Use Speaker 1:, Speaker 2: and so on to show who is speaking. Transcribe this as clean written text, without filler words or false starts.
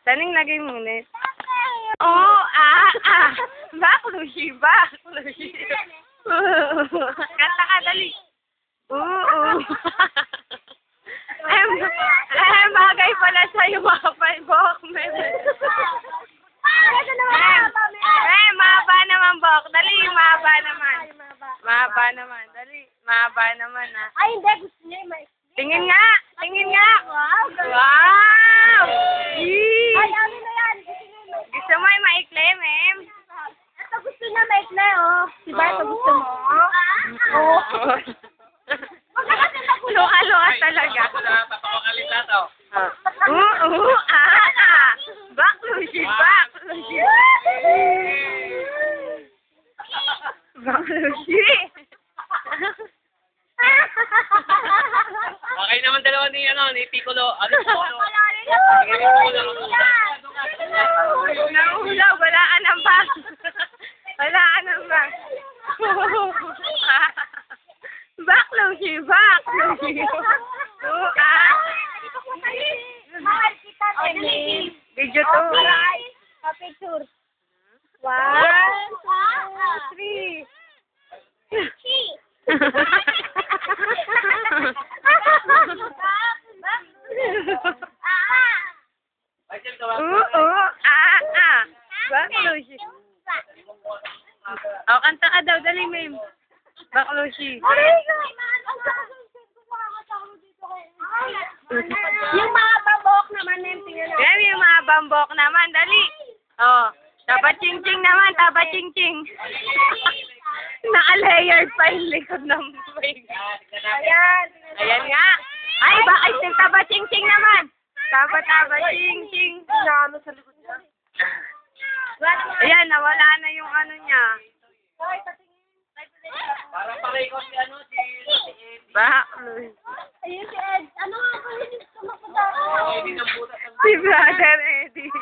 Speaker 1: Saning lagay mo ulit. Oh, Baklushi. Kanta ka, dali. Bagay pala sa'yo mga palbok. Mahaba naman, Bok. Dali, mahaba naman. Mahaba naman, dali. Mahaba naman, ha.
Speaker 2: Ay, hindi. Gusto niya yung maikli.
Speaker 1: Tingin nga!
Speaker 2: Wow!
Speaker 1: Wow!
Speaker 2: Ay, ano na yan?
Speaker 1: Gusto mo yung maikli, ma'am?
Speaker 2: Ito gusto niya maikli, oh. Diba ito gusto mo? Oo.
Speaker 1: Luka-luka talaga. Baklushi.
Speaker 3: Okay naman dalawa ni Piccolo. Ano Piccolo?
Speaker 1: Nahula, wala ka ng bag. Wala ka ng bag. Baklushi.
Speaker 2: Mahal kita, Temi.
Speaker 1: Video to.
Speaker 2: Picture. 1, 2, 3.
Speaker 1: Baklushi. Oh, kanta ka daw. Dali, ma'am. Baklushi.
Speaker 2: Yung mga babok naman, Mem, tingnan mo.
Speaker 1: Yan yung mga bambok naman. Dali. Oh, taba-ching-ching naman. Taba-ching-ching. Naka-layered pa yung likod ng wig.
Speaker 2: Ayan.
Speaker 1: Ayan nga. Ay, bakit yung taba-ching-ching naman? Taba-ching-ching.
Speaker 2: Ano sa likod niya?
Speaker 1: Ayan, nawala na yung ano niya.
Speaker 3: Parang pareho si ano, si
Speaker 1: Baklushi.
Speaker 2: Ayun si Ed. Ano nga ba yun?
Speaker 3: Eddie ng butas.
Speaker 1: Si Brother Eddie.